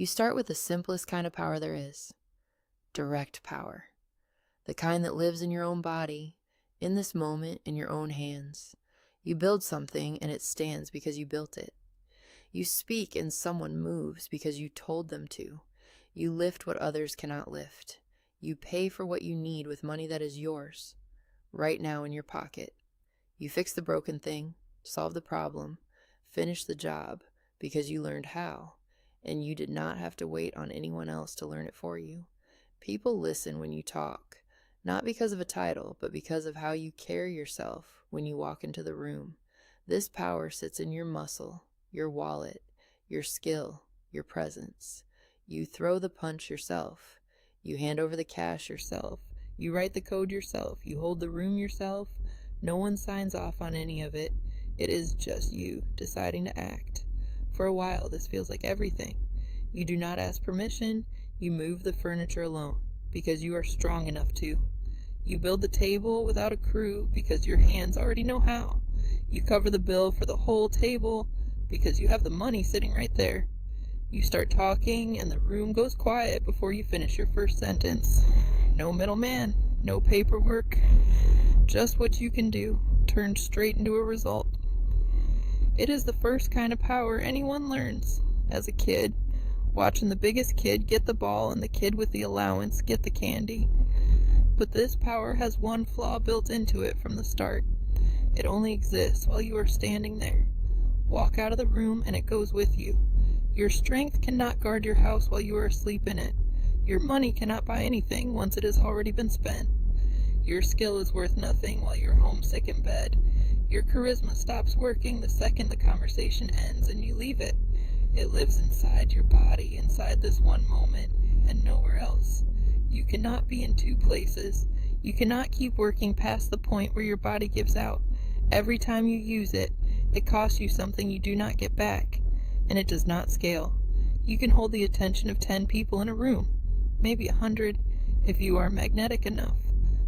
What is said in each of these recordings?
You start with the simplest kind of power there is, direct power. The kind that lives in your own body, in this moment, in your own hands. You build something and it stands because you built it. You speak and someone moves because you told them to. You lift what others cannot lift. You pay for what you need with money that is yours, right now in your pocket. You fix the broken thing, solve the problem, finish the job because you learned how, and you did not have to wait on anyone else to learn it for you. People listen when you talk, not because of a title, but because of how you carry yourself when you walk into the room. This power sits in your muscle, your wallet, your skill, your presence. You throw the punch yourself. You hand over the cash yourself. You write the code yourself. You hold the room yourself. No one signs off on any of it. It is just you deciding to act. For a while, this feels like everything. You do not ask permission. You move the furniture alone because you are strong enough to. You build the table without a crew because your hands already know how. You cover the bill for the whole table because you have the money sitting right there. You start talking and the room goes quiet before you finish your first sentence. No middleman, no paperwork, just what you can do, turned straight into a result. It is the first kind of power anyone learns as a kid, watching the biggest kid get the ball and the kid with the allowance get the candy. But this power has one flaw built into it from the start. It only exists while you are standing there. Walk out of the room and it goes with you. Your strength cannot guard your house while you are asleep in it. Your money cannot buy anything once it has already been spent. Your skill is worth nothing while you're homesick in bed. Your charisma stops working the second the conversation ends and you leave it. It lives inside your body, inside this one moment, and nowhere else. You cannot be in two places. You cannot keep working past the point where your body gives out. Every time you use it, it costs you something you do not get back, and it does not scale. You can hold the attention of 10 people in a room, maybe 100, if you are magnetic enough,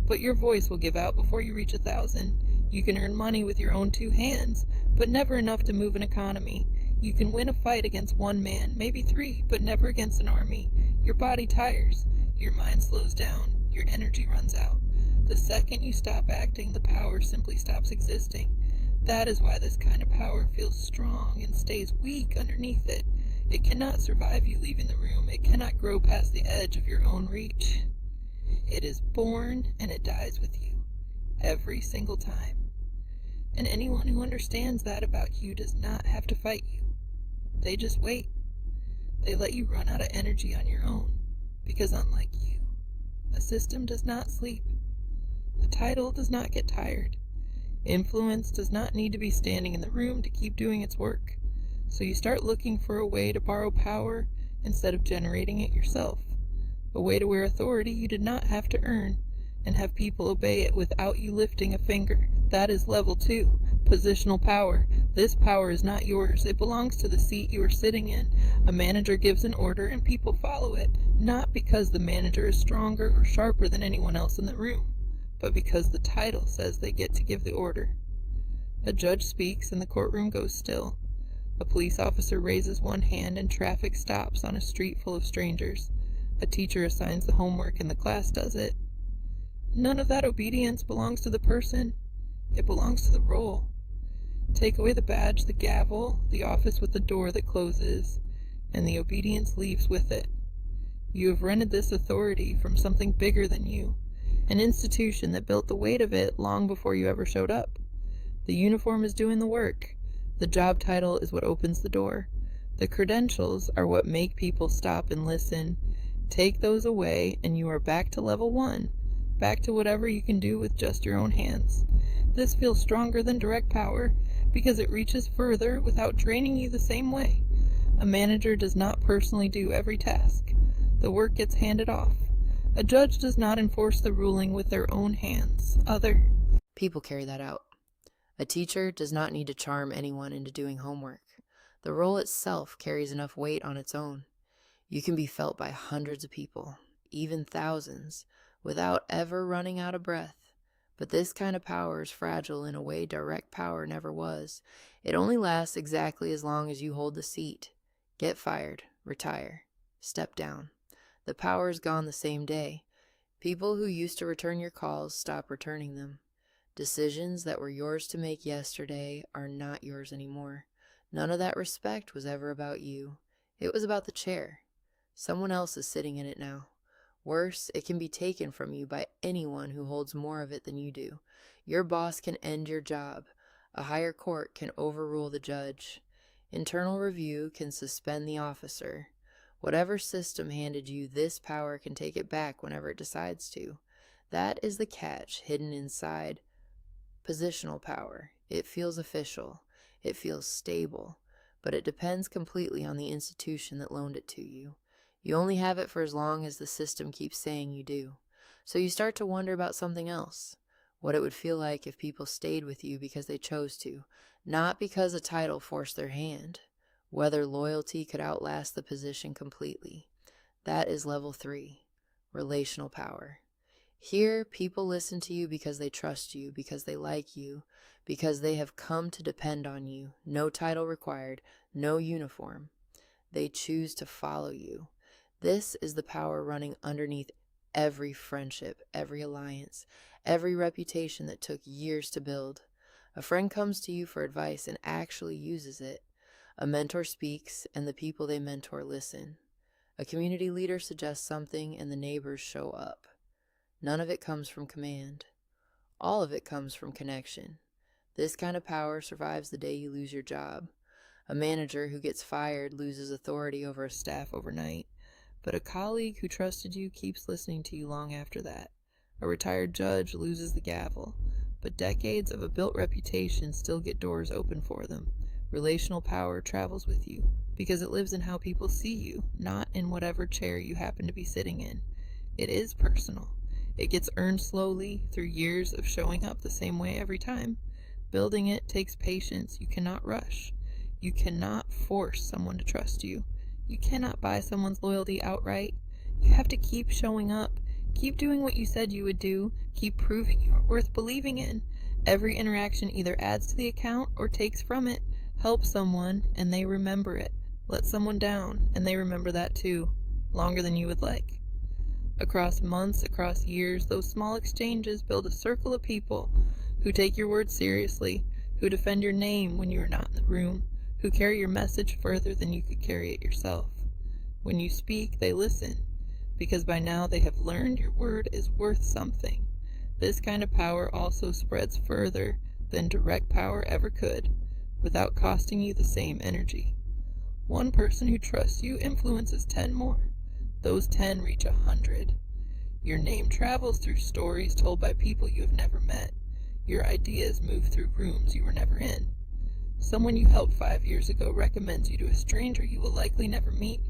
but your voice will give out before you reach 1,000. You can earn money with your own 2 hands, but never enough to move an economy. You can win a fight against 1 man, maybe 3, but never against an army. Your body tires. Your mind slows down. Your energy runs out. The second you stop acting, the power simply stops existing. That is why this kind of power feels strong and stays weak underneath it. It cannot survive you leaving the room. It cannot grow past the edge of your own reach. It is born and it dies with you, every single time. And anyone who understands that about you does not have to fight you. They just wait. They let you run out of energy on your own, because unlike you, a system does not sleep. A title does not get tired. Influence does not need to be standing in the room to keep doing its work. So you start looking for a way to borrow power instead of generating it yourself. A way to wear authority you did not have to earn, and have people obey it without you lifting a finger. That is level 2, positional power. This power is not yours. It belongs to the seat you are sitting in. A manager gives an order and people follow it, not because the manager is stronger or sharper than anyone else in the room, but because the title says they get to give the order. A judge speaks and the courtroom goes still. A police officer raises one hand and traffic stops on a street full of strangers. A teacher assigns the homework and the class does it. None of that obedience belongs to the person. It belongs to the role. Take away the badge, the gavel, the office with the door that closes, and the obedience leaves with it. You have rented this authority from something bigger than you, an institution that built the weight of it long before you ever showed up. The uniform is doing the work. The job title is what opens the door. The credentials are what make people stop and listen. Take those away, and you are back to level 1. Back to whatever you can do with just your own hands. This feels stronger than direct power because it reaches further without draining you the same way. A manager does not personally do every task. The work gets handed off. A judge does not enforce the ruling with their own hands. Other people carry that out. A teacher does not need to charm anyone into doing homework. The role itself carries enough weight on its own. You can be felt by hundreds of people, even thousands, without ever running out of breath. But this kind of power is fragile in a way direct power never was. It only lasts exactly as long as you hold the seat. Get fired, retire. step down. The power is gone the same day. People who used to return your calls stop returning them. Decisions that were yours to make yesterday are not yours anymore. None of that respect was ever about you. It was about the chair. Someone else is sitting in it now. Worse, it can be taken from you by anyone who holds more of it than you do. Your boss can end your job. A higher court can overrule the judge. Internal review can suspend the officer. Whatever system handed you this power can take it back whenever it decides to. That is the catch hidden inside positional power. It feels official. It feels stable. But it depends completely on the institution that loaned it to you. You only have it for as long as the system keeps saying you do. So you start to wonder about something else. What it would feel like if people stayed with you because they chose to, not because a title forced their hand. Whether loyalty could outlast the position completely. That is level 3, relational power. Here, people listen to you because they trust you, because they like you, because they have come to depend on you. No title required, no uniform. They choose to follow you. This is the power running underneath every friendship, every alliance, every reputation that took years to build. A friend comes to you for advice and actually uses it. A mentor speaks, and the people they mentor listen. A community leader suggests something, and the neighbors show up. None of it comes from command. All of it comes from connection. This kind of power survives the day you lose your job. A manager who gets fired loses authority over a staff overnight, but a colleague who trusted you keeps listening to you long after that. A retired judge loses the gavel, but decades of a built reputation still get doors open for them. Relational power travels with you because it lives in how people see you, not in whatever chair you happen to be sitting in. It is personal. It gets earned slowly through years of showing up the same way every time. Building it takes patience you cannot rush. You cannot force someone to trust you. You cannot buy someone's loyalty outright. You have to keep showing up. Keep doing what you said you would do. Keep proving you're worth believing in. Every interaction either adds to the account or takes from it. Help someone, and they remember it. Let someone down, and they remember that too, longer than you would like. Across months, across years, those small exchanges build a circle of people who take your words seriously, who defend your name when you are not in the room, who carry your message further than you could carry it yourself. When you speak, they listen, because by now they have learned your word is worth something. This kind of power also spreads further than direct power ever could, without costing you the same energy. One person who trusts you influences 10 more. Those 10 reach 100. Your name travels through stories told by people you have never met. Your ideas move through rooms you were never in. Someone you helped 5 years ago recommends you to a stranger you will likely never meet.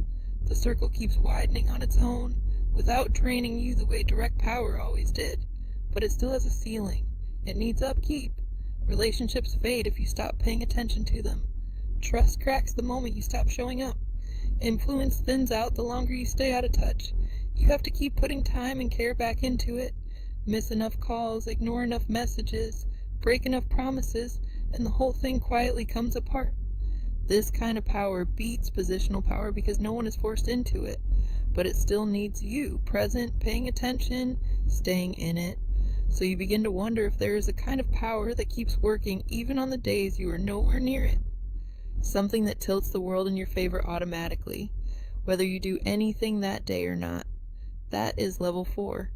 The circle keeps widening on its own, without draining you the way direct power always did. But it still has a ceiling. It needs upkeep. Relationships fade if you stop paying attention to them. Trust cracks the moment you stop showing up. Influence thins out the longer you stay out of touch. You have to keep putting time and care back into it. Miss enough calls, ignore enough messages, break enough promises, and the whole thing quietly comes apart. This kind of power beats positional power because no one is forced into it, but it still needs you, present, paying attention, staying in it. So you begin to wonder if there is a kind of power that keeps working even on the days you are nowhere near it. Something that tilts the world in your favor automatically, whether you do anything that day or not. That is level 4,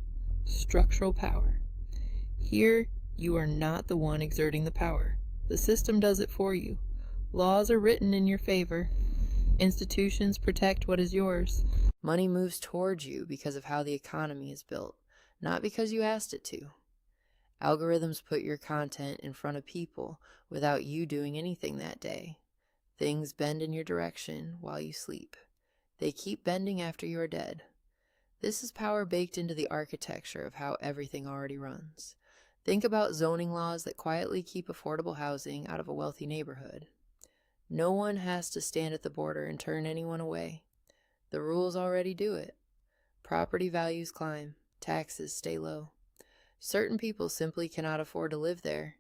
structural power. Here, you are not the one exerting the power. The system does it for you. Laws are written in your favor. Institutions protect what is yours. Money moves towards you because of how the economy is built, not because you asked it to. Algorithms put your content in front of people without you doing anything that day. Things bend in your direction while you sleep. They keep bending after you are dead. This is power baked into the architecture of how everything already runs. Think about zoning laws that quietly keep affordable housing out of a wealthy neighborhood. No one has to stand at the border and turn anyone away. The rules already do it. Property values climb, taxes stay low. Certain people simply cannot afford to live there,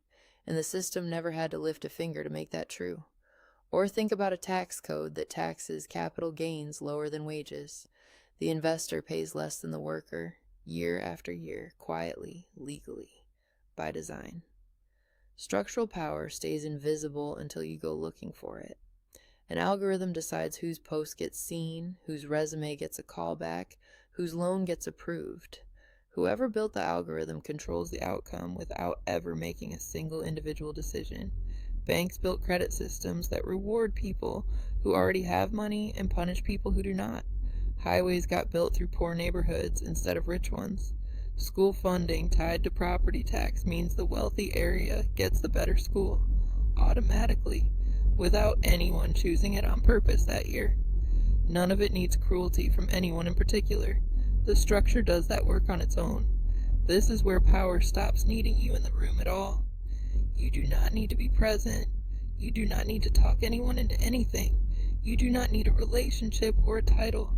and the system never had to lift a finger to make that true. Or think about a tax code that taxes capital gains lower than wages. The investor pays less than the worker, year after year, quietly, legally, by design. Structural power stays invisible until you go looking for it. An algorithm decides whose post gets seen, whose resume gets a callback, whose loan gets approved. Whoever built the algorithm controls the outcome without ever making a single individual decision. Banks built credit systems that reward people who already have money and punish people who do not. Highways got built through poor neighborhoods instead of rich ones. School funding tied to property tax means the wealthy area gets the better school, automatically, without anyone choosing it on purpose that year. None of it needs cruelty from anyone in particular. The structure does that work on its own. This is where power stops needing you in the room at all. You do not need to be present. You do not need to talk anyone into anything. You do not need a relationship or a title.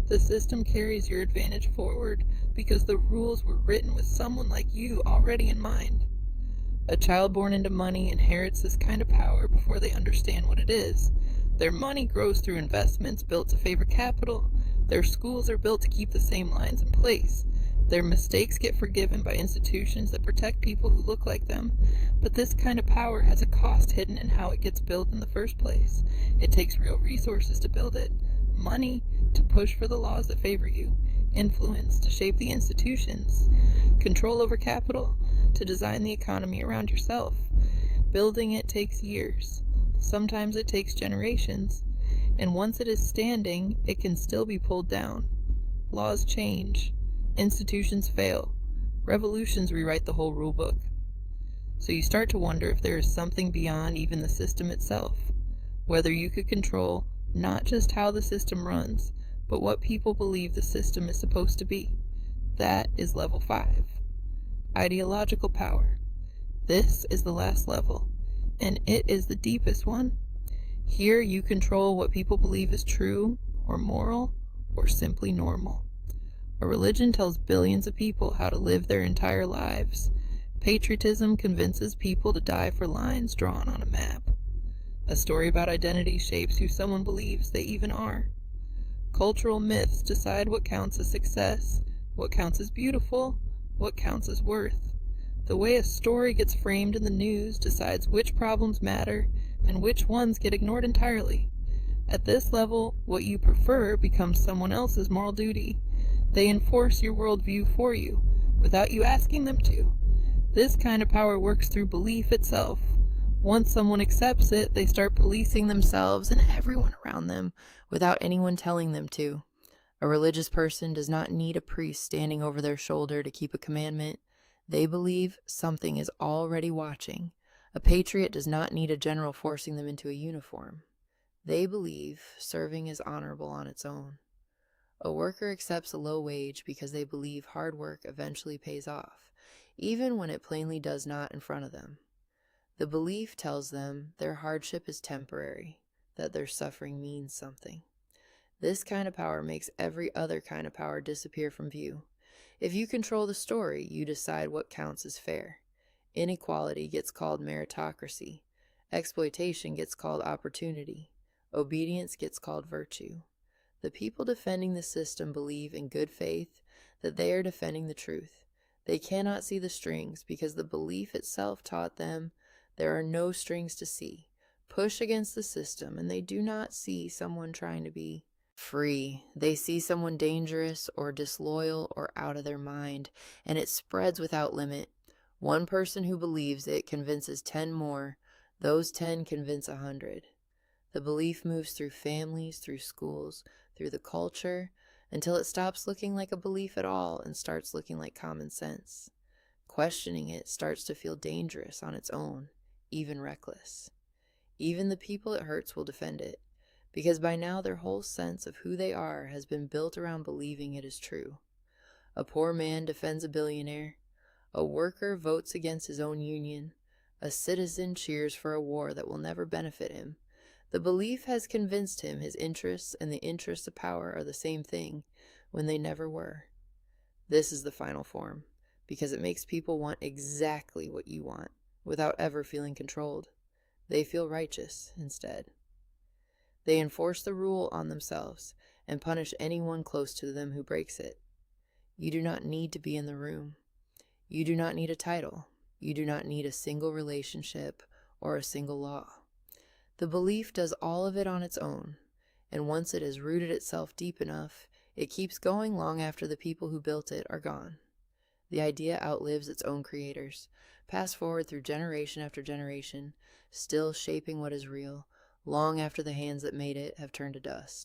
The system carries your advantage forward because the rules were written with someone like you already in mind. A child born into money inherits this kind of power before they understand what it is. Their money grows through investments built to favor capital. Their schools are built to keep the same lines in place. Their mistakes get forgiven by institutions that protect people who look like them. But this kind of power has a cost hidden in how it gets built in the first place. It takes real resources to build it. Money to push for the laws that favor you. Influence to shape the institutions. Control over capital to design the economy around yourself. Building it takes years. Sometimes it takes generations. And once it is standing, it can still be pulled down. Laws change. Institutions fail. Revolutions rewrite the whole rulebook. So you start to wonder if there is something beyond even the system itself. Whether you could control not just how the system runs, but what people believe the system is supposed to be. That is level 5. Ideological power. This is the last level, and it is the deepest one. Here you control what people believe is true, or moral, or simply normal. A religion tells billions of people how to live their entire lives. Patriotism convinces people to die for lines drawn on a map. A story about identity shapes who someone believes they even are. Cultural myths decide what counts as success, what counts as beautiful, what counts as worth. The way a story gets framed in the news decides which problems matter and which ones get ignored entirely. At this level, what you prefer becomes someone else's moral duty. They enforce your worldview for you, without you asking them to. This kind of power works through belief itself. Once someone accepts it, they start policing themselves and everyone around them without anyone telling them to. A religious person does not need a priest standing over their shoulder to keep a commandment. They believe something is already watching. A patriot does not need a general forcing them into a uniform. They believe serving is honorable on its own. A worker accepts a low wage because they believe hard work eventually pays off, even when it plainly does not in front of them. The belief tells them their hardship is temporary, that their suffering means something. This kind of power makes every other kind of power disappear from view. If you control the story, you decide what counts as fair. Inequality gets called meritocracy. Exploitation gets called opportunity. Obedience gets called virtue. The people defending the system believe in good faith that they are defending the truth. They cannot see the strings because the belief itself taught them there are no strings to see. Push against the system and they do not see someone trying to be free. They see someone dangerous or disloyal or out of their mind, and it spreads without limit. One person who believes it convinces 10 more. Those 10 convince 100. The belief moves through families, through schools, through the culture, until it stops looking like a belief at all and starts looking like common sense. Questioning it starts to feel dangerous on its own, even reckless. Even the people it hurts will defend it, because by now their whole sense of who they are has been built around believing it is true. A poor man defends a billionaire. A worker votes against his own union. A citizen cheers for a war that will never benefit him. The belief has convinced him his interests and the interests of power are the same thing, when they never were. This is the final form, because it makes people want exactly what you want, without ever feeling controlled. They feel righteous instead. They enforce the rule on themselves and punish anyone close to them who breaks it. You do not need to be in the room. You do not need a title. You do not need a single relationship or a single law. The belief does all of it on its own, and once it has rooted itself deep enough, it keeps going long after the people who built it are gone. The idea outlives its own creators, passed forward through generation after generation, still shaping what is real, long after the hands that made it have turned to dust.